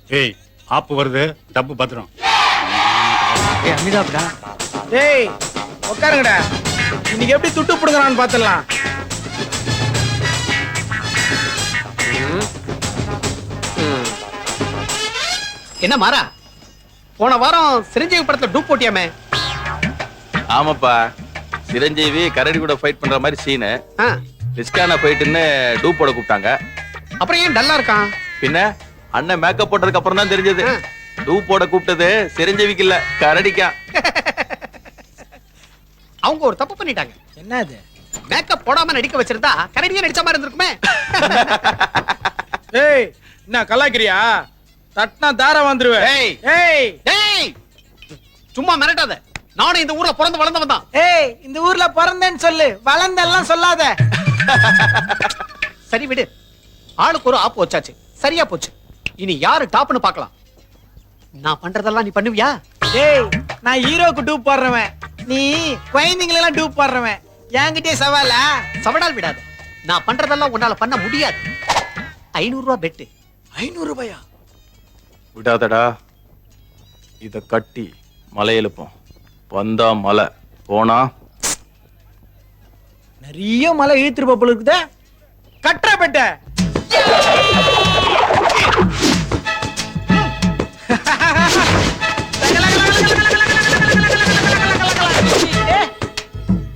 ஏய் ஆப்பு வருது, டப்பு பத்திரம். ஏய் அமிதாப்டா. டேய் உட்காருங்கடா. இன்னைக்கு எப்படி துட்டு புடுங்கறான்னு பாத்துடலாம். என்ன மாறா, போன வாரம் சிரஞ்சீவி படத்துல டூப் போட்டியாமே? ஆமாப்பா, சிரஞ்சீவி கரடி கூட ஃபைட் பண்ற மாதிரி சீனு. ஆ, ரிஸ்கான ஃபைட்னு டூப் போட கூப்பிட்டாங்க. அப்புறம் ஏன் டல்லா இருக்கான்? பின்ன அண்ணன் மேக்கப் போட்டதுக்கு அப்புறம் தான் தெரிஞ்சது ஆ. டூப் போட கூப்பிட்டது சிரஞ்சீவிக்கு இல்ல, கரடிக்கா. அவங்க ஒரு தப்பு பண்ணிட்டாங்க. என்ன இது? மேக்கப் போடாம நடிக்க வச்சிருந்தா கரடியா நடிச்ச மாதிரி இருந்திருக்குமே. ஏய் என்ன கலாக்கிறியா? தட்னா தார வந்துருவேன். ஏய். ஏய் டேய், சும்மா மிரட்டாத. நானும் இந்த ஊர்ல பிறந்து வளர்ந்தவன் தான். ஏய் இந்த ஊர்ல பிறந்தேன்னு சொல்லு, வளர்ந்தெல்லாம் சொல்லாத. சரி விடு, ஆளுக்கு ஒரு ஆப்பு வச்சாச்சு, சரியா போச்சு. இனி யாரு டாப்னு பார்க்கலாம். நான் பண்றதெல்லாம் நீ பண்ணுவியா? ஏய் நான் ஹீரோக்கு டூப் போடுறவன், நீ குழந்தைங்களெல்லாம் டூப் போடுறவன். என்கிட்டயே சவாலா? சவடால் விடாத. நான் பண்றதெல்லாம் உன்னால பண்ண முடியாது. 500 ரூபாய் பெட்டு. 500 ரூபாயா? விடாதடா, இத கட்டி மலை எழுப்போம். வந்தா மலை, போனா நிறைய மலை இழுத்துருப்ப போல இருக்குதே. கட்டுற பெட்ட.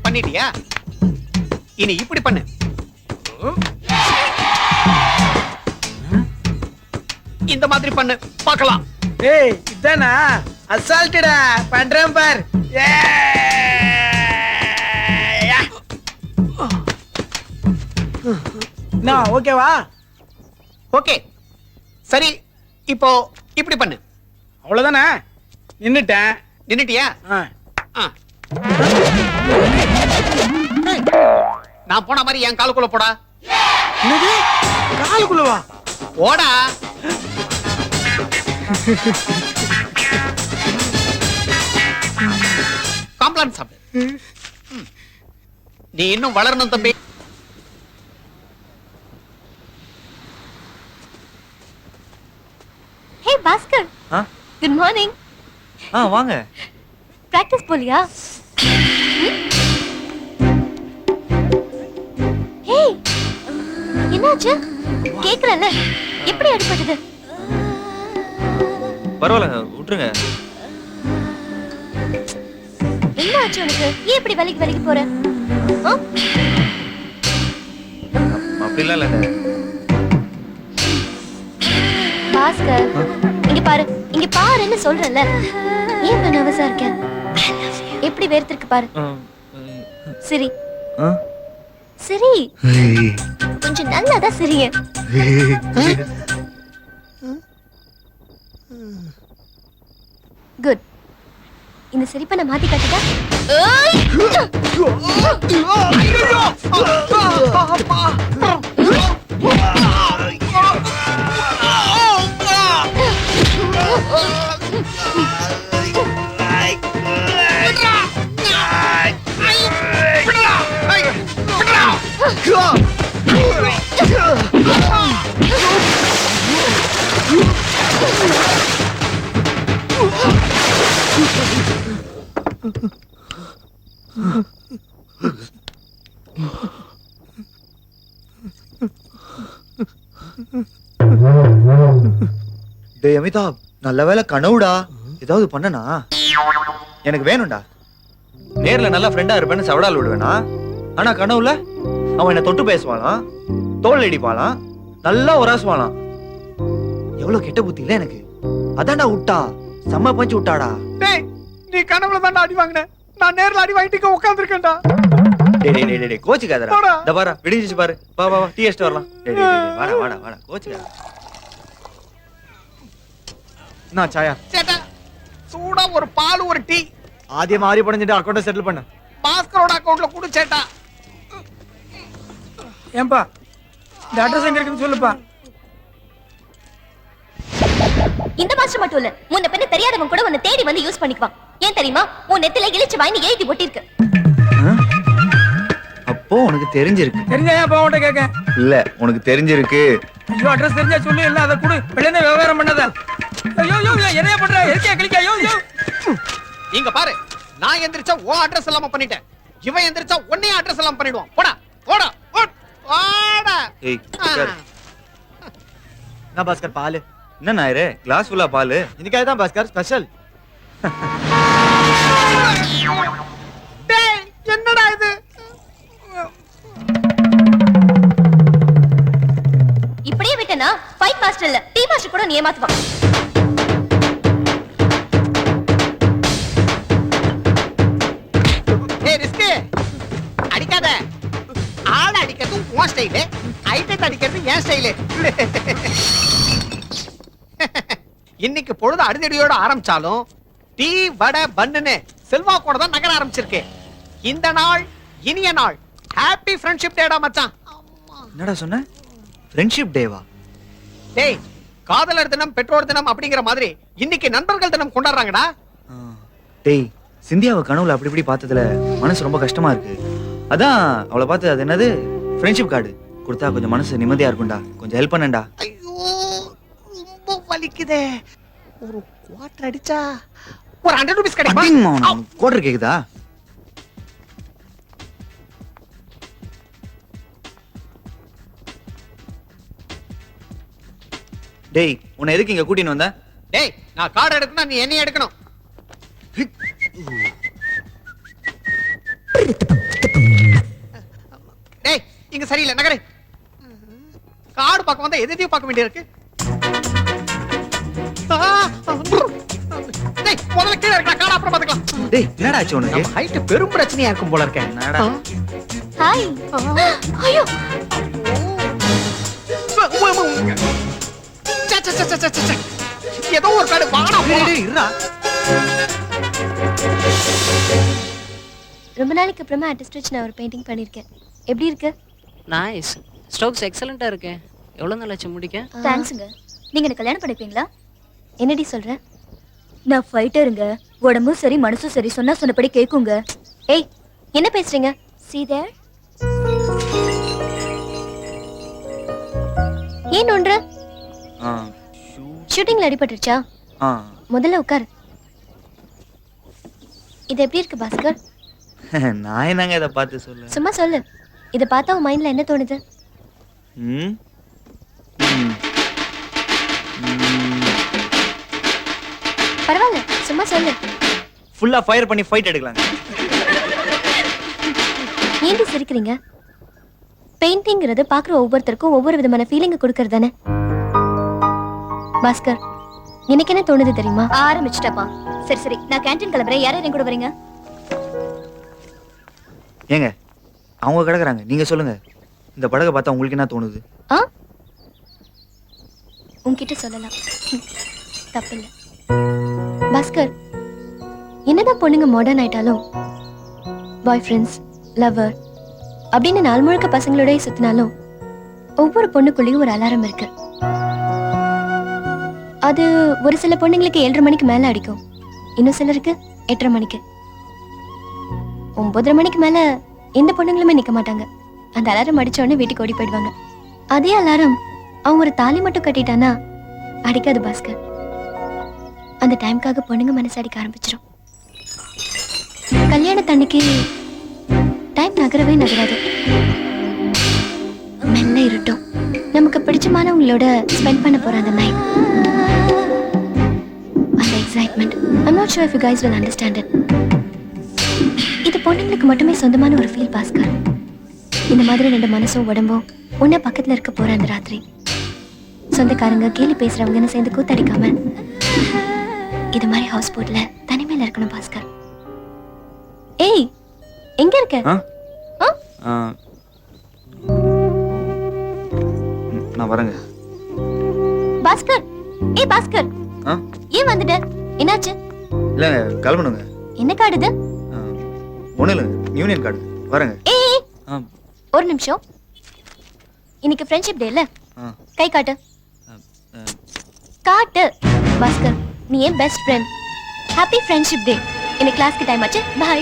பண்ணிட்டியா? இனி இப்படி பண்ணு. இந்த மாதிரி பண்ணு பார்க்கலாம். ஏய் இதானா அசால்ட்டடா பண்றேன் பார். நான் ஓகேவா? ஓகே சரி, இப்போ இப்படி பண்ணு. அவ்வளவுதானே? நின்னுட்டேன். நின்னுட்டியா? ஆ. ஆ. நான் போன மாதிரி என் காலுக்குள்ள போடா. என்னது? காலுக்குள்ளவா? ஓடா. காம்ப்ளான் சாப்பிடு. நீ இன்னும் வளரணும் தம்பி. ஹே பாஸ்கர், குட் மார்னிங். வாங்க. பிராக்டிஸ் போலியா? ஹே என்னாச்சு? கேக்குறல, எப்படி அடிபட்டது? பரவாயில்ல, விட்டுருங்க. என்னாச்சு உனக்கு? ஏன் இப்படி வலிக்கு போற? அப்படிலாம் இல்லைங்க. பாஸ்கர், இங்க பாருன்னு சொல்றல. ஏன் நான் நர்வஸா இருக்கேன்? எப்படி வேர்த்திருக்கு பாரு. சரி சரி, கொஞ்சம் நல்லாதான் சிரிங்க. குட். இந்த சிரிப்பை நான் மாத்தி காட்டுதா? டேய் அமிதாப், நல்ல வேளை கனவுடா. ஏதாவது பண்ணனா? எனக்கு வேணும்டா. நேர்ல நல்ல ஃப்ரெண்டா இருப்பேன்னு சவடால் விடுவேனா? ஆனா கனவுல அவன் என்ன தொட்டு பேசுவானாம், தோல் அடிப்பானாம், நல்லா உராசுவானாம். எவ்வளவு கெட்ட புத்தி இல்ல எனக்கு. அதான்டா விட்டா, செம்ம பஞ்சு விட்டாடா. டேய், நீ கனவுல தான் அடி வாங்கின. நான் நேர்ல அடி வாங்கிட்டு உட்கார்ந்திருக்கேன்டா. டேய் கோச்சுக்காதடா. போடா. இந்த பாரு விடிஞ்சிச்சு பாரு. வா டீ எஸ்ட் வரலாம். டேய் வாடா கோச்சுக்காத. நான் சாயா சேட்டா, சூடா ஒரு பால் ஒரு டீ. ஆதிய மாறி படைஞ்சிட்டு அக்கௌண்ட செட்டில் பண்ண. பாஸ்கரோட அக்கவுண்ட்ல கொடு சேட்டா. ஏன்பா இந்த அட்ரஸ் எங்க இருக்குன்னு சொல்லுப்பா. இந்த மாஸ்டர் மட்டும் இல்ல, முன்ன பின்ன தெரியாதவங்க கூட உன்னை தேடி வந்து யூஸ் பண்ணிக்குவான். ஏன் தெரியுமா? உன் நெத்தில இழிச்சு வாங்கி எழுதி ஒட்டிருக்கு. அப்போ உனக்கு தெரிஞ்சிருக்கு. தெரிஞ்சா ஏன் பாவட்ட கேக்க? இல்ல உனக்கு தெரிஞ்சிருக்கு. ஐயோ அட்ரஸ் தெரிஞ்சா சொல்லு, இல்ல அத கொடு. வெளியே விவகாரம் பண்ணாத. என்ன பண்ற எதுக்கே கிளிக்க இங்க பாரு, நான் எந்திரிச்சா உன் அட்ரஸ் எல்லாம் பண்ணிட்டேன். இவன் எந்திரிச்சா உன்னையும் அட்ரஸ் எல்லாம் பண்ணிடுவான். போடா போடா போடா. ஏய் உட்காரு. நான் பாஸ்கர் பால் என்ன நாயரே கிளாஸ் ஃபுல்லா பால்? இன்னைக்காக தான் பாஸ்கர் ஸ்பெஷல். டேய் என்னடா இது? இப்படியே விட்டனா ஃபைட் மாஸ்டர் இல்ல டீ மாஸ்டர் கூட நீ ஏமாத்துவான். ஏய் ரிஸ்க் அடிக்காத. ஆள அடிக்கிறது உன் ஸ்டைலு, ஐட்டத்தை அடிக்கிறது என் ஸ்டைலு. இன்னைக்கு பொழுது அடிதடியோட ஆரம்பிச்சாலும் டீ வடை பன்னுன்னு செல்வா கூட தான் நகர ஆரம்பிச்சிருக்கு. இந்த நாள் இனிய நாள். ஹாப்பி ஃப்ரெண்ட்ஷிப் டேடா மச்சான். என்னடா சொன்ன? ஃப்ரெண்ட்ஷிப் டேவா? டேய் காதலர் தினம் பெற்றோர் தினம் அப்படிங்கிற மாதிரி இன்னைக்கு நண்பர்கள் தினம் கொண்டாடுறாங்கடா. டேய் சிந்தியாவை கனவுல அப்படி இப்படி பார்த்ததுல மனசு ரொம்ப கஷ்டமா இருக்கு. அதான் அவளை பார்த்து அது என்னது ஃப்ரெண்ட்ஷிப் கார்டு கொடுத்தா கொஞ்சம் மனசு நிம்மதியா இருக்கும்டா. கொஞ்சம் ஹெல்ப் பண்ணேன்டா. ஐயோ ரொம்ப வலிக்குதே. ஒரு குவார்டர் அடிச்சா ஒரு 100 ரூபீஸ் கிடைக்குமா? கோட்டர் கேக்குதா? டேய் உன்னை எதுக்கு இங்க கூட்டின்னு வந்த? டேய் நான் கார்டு எடுக்கணும், நீ என்னைய எடுக்கணும். டேய் இங்க சரியில்லை நகரே. கார்டு பார்க்க வந்தா எதையும் பார்க்க வேண்டியிருக்கு. டேய் முதல்ல கீழ இருக்கடா, கார்டு அப்புறம் பார்த்துக்கலாம். டேய் என்னடா ஆச்சு உனக்கு? நம்ம ஹைட் பெரும் பிரச்சனையா இருக்கும் போல இருக்கே. என்னடா? ஹாய். ஐயோ ஏதோ ஒரு கார்டு வாடா போடா. இருடா. ரொம்ப நாளைக்கு அப்புறமா ஆர்டிஸ்ட் வச்சு நான் ஒரு பெயிண்டிங் பண்ணிருக்கேன். எப்படி இருக்கு? நைஸ். ஸ்ட்ரோக்ஸ் எக்ஸலென்ட்டா இருக்கு. எவ்வளவு நாள் ஆச்சு முடிக்க? தேங்க்ஸ்ங்க. நீங்க என்ன கல்யாணம் பண்ணிப்பீங்களா? என்னடி சொல்ற? நான் ஃபைட்டருங்க. உடம்பும் சரி மனசும் சரி சொன்னா சொன்னபடி கேக்குங்க. ஏய் என்ன பேசுறீங்க? See there? ஏன் நோன்ற? ஷூட்டிங்ல அடிபட்டுருச்சா? முதல்ல உட்காரு. இது எப்படி இருக்கு பாஸ்கர்? நான் என்னங்க இதை பார்த்து சொல்ல? சும்மா சொல்லு. இதை பார்த்தா உன் மைண்ட்ல என்ன தோணுது? ம் பரவாயில்ல சும்மா சொல்லு. ஃபுல்லா ஃபயர் பண்ணி ஃபைட் எடுக்கலாங்க. ஏன் சிரிக்கிறீங்க? பெயிண்டிங்கிறது பார்க்குற ஒவ்வொருத்தருக்கும் ஒவ்வொரு விதமான ஃபீலிங் கொடுக்கறது தானே. பாஸ்கர் எனக்கு என்ன தோணுது தெரியுமா? ஆரம்பிச்சிட்டப்பா. சரி சரி நான் கேண்டீன் கிளம்புறேன். யாரும் என் கூட வரீங்க? ஏங்க அவங்க கிடக்குறாங்க, நீங்க சொல்லுங்க. இந்த படகை பார்த்தா உங்களுக்கு என்ன தோணுது? ஆ உன்கிட்ட சொல்லலாம். தப்பில்லை. பாஸ்கர் என்னதான் பொண்ணுங்க மாடர்ன் ஆயிட்டாலும் பாய் ஃப்ரெண்ட்ஸ் லவர் அப்படின்னு நாள் முழுக்க பசங்களோடய சுத்தினாலும் ஒவ்வொரு பொண்ணுக்குள்ளேயும் ஒரு அலாரம் இருக்கு. அது ஒரு சில பொண்ணுங்களுக்கு 7:30 மணிக்கு மேல அடிக்கும். இன்னும் சிலருக்கு 8:30 மணிக்கு. 9:30 மணிக்கு மேல எந்த பொண்ணுங்களுமே நிக்க மாட்டாங்க. அந்த அலாரம் அடிச்ச உடனே வீட்டுக்கு ஓடி போயிடுவாங்க. அதே அலாரம் அவன் ஒரு தாலி மட்டும் கட்டிட்டானா அடிக்காது பாஸ்கர். அந்த டைம்காக பொண்ணுங்க மனசு அடிக்க ஆரம்பிச்சிடும். கல்யாணத்தன்னைக்கு டைம் நகரவே நகராது. மெல்ல இருட்டும். நமக்கு பிடிச்சமானவங்களோட ஸ்பெண்ட் பண்ண போற அந்த நைட், அந்த excitement. I'm not sure if you guys will understand it. இது பொண்ணுங்களுக்கு மட்டுமே சொந்தமான ஒரு ஃபீல் பாஸ்கர். இந்த மாதிரி ரெண்டு மனசும் உடம்பும் ஒன்னா பக்கத்துல இருக்க போற அந்த ராத்திரி, சொந்தக்காரங்க கேலி பேசுறவங்கன்னு சேர்ந்து கூத்தடிக்காம இது மாதிரி ஹவுஸ் போட்ல தனிமையில இருக்கணும் பாஸ்கர். ஏய் எங்க இருக்க? நான் வரேங்க. பாஸ்கர் ஏய் பாஸ்கர் ஏன் வந்துட்ட? என்னாச்சு? இல்லைங்க கிளம்பணுங்க. என்ன கார்டு இது? ஒன்றும் இல்லைங்க, யூனியன் கார்டு. வரேங்க. ஏய் ஒரு நிமிஷம். இன்னைக்கு ஃப்ரெண்ட்ஷிப் டே இல்ல? கை காட்டு. காட்டு பாஸ்கர், நீ என் best friend. Happy friendship day. இன்னைக்கு கிளாஸ்க்கு டைம் ஆச்சு. பை.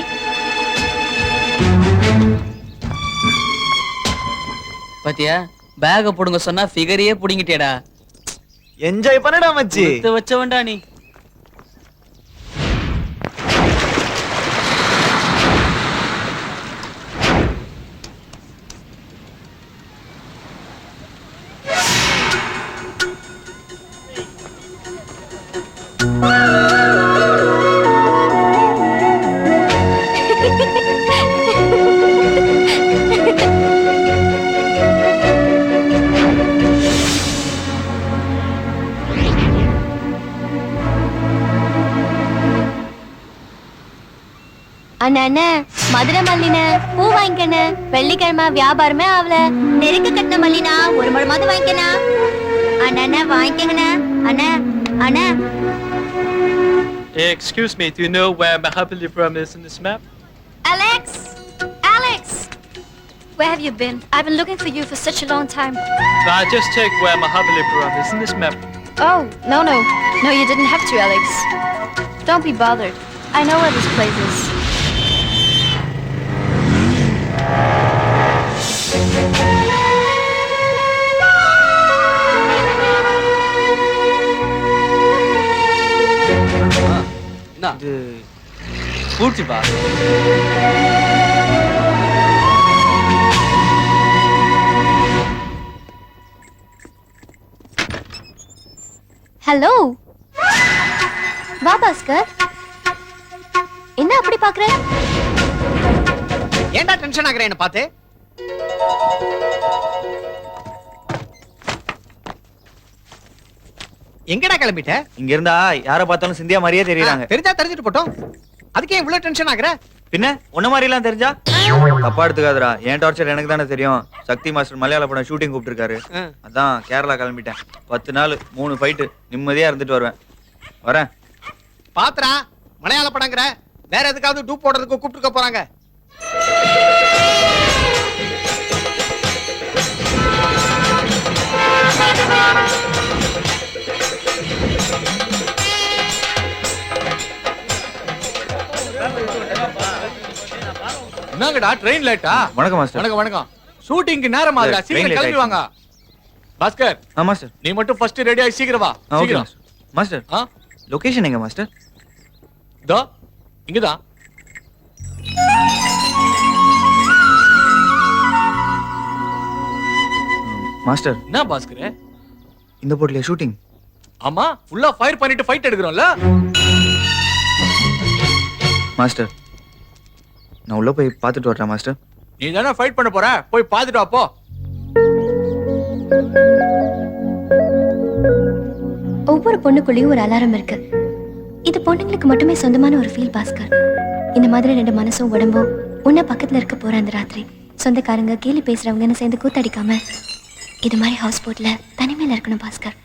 பாத்தியா பேக போடுங்க சொன்னா ஃபிகரையே புடிங்கிட்டேடா. என்ஜாய் பண்ணடா மச்சி. வச்சவன்டா நீ. அண்ணா மதுரை மல்லின பூ வாங்கிக்கண்ண. வெள்ளிக்கிழமை வியாபாரமே ஆகல. நெருக்க கட்டின மல்லினா ஒரு முழமாவது வாங்கிக்கண்ணா. அண்ணா வாங்கிக்கங்கண்ணா. அண்ணா அண்ணா. Excuse me, do you know where Mahabalipuram is in this map? Alex! Alex! Where have you been? I've been looking for you for such a long time. Now just check where Mahabalipuram is in this map. Oh, no. No, you didn't have to, Alex. Don't be bothered. I know where this place is. இது பூச்சிப்பா. Hello வா பாஸ்கர். என்ன அப்படி பாக்குற? ஏன்டா tension ஆகுற என்ன பார்த்து? எங்கடா கிளம்பிட்ட? இங்க இருந்தா யார பார்த்தாலும் சிந்தியா மாதிரியே தெரியறாங்க. தெரிஞ்சா தெரிஞ்சிட்டு போட்டோம். அதுக்கே இவ்வளவு டென்ஷன் ஆகுற? பின்ன உன்ன மாதிரி எல்லாம் தெரிஞ்சா தப்பா எடுத்துக்காதடா. என் டார்ச்சர் எனக்கு தானே தெரியும். சக்தி மாஸ்டர் மலையாள படம் ஷூட்டிங் கூப்பிட்டுருக்காரு. அதான் கேரளா கிளம்பிட்டேன். 10 நாள் 3 ஃபைட்டு நிம்மதியா இருந்துட்டு வருவேன். வரேன். பாத்துறா மலையாள படங்கற வேற எதுக்காவது டூப் போடுறதுக்கு கூப்பிட்டுக்க போறாங்க. என்னங்கடா ட்ரெயின் லேட்டா? வணக்கம் மாஸ்டர். வணக்கம் வணக்கம். ஷூட்டிங்க்கு நேரம் ஆகுதா? சீக்கிரம் கிளம்பி வாங்க. பாஸ்கர் மாஸ்டர் நீ மட்டும் ஃபர்ஸ்ட் ரெடி ஆகி சீக்கிரம் வா. சீக்கிரம். மாஸ்டர் லொகேஷன் எங்க மாஸ்டர்? தோ இங்கதான். மாஸ்டர் என்ன பாஸ்கர் இந்த போட்லயே ஷூட்டிங்? ஆமா ஃபுல்லா ஃபயர் பண்ணிட்டு ஃபைட் எடுக்கறோம்ல. மாஸ்டர் நான் உள்ள போய் பார்த்துட்டு வரேன் மாஸ்டர். நீ தானே ஃபைட் பண்ண போற, போய் பார்த்துட்டு வா போ. ஒவ்வொரு பொண்ணுக்குள்ளேயும் ஒரு அலாரம் இருக்கு. இது பொண்ணுங்களுக்கு மட்டுமே சொந்தமான ஒரு ஃபீல் பாஸ்கர். இந்த மாதிரி 2 மனசும் உடம்பும் உன்ன பக்கத்துல இருக்க போற அந்த ராத்திரி சொந்தக்காரங்க கேலி பேசுறவங்கன்னு சேர்ந்து கூத்தடிக்காம இது மாதிரி ஹவுஸ் போட்ல தனிமையில இருக்கணும் பாஸ்கர்.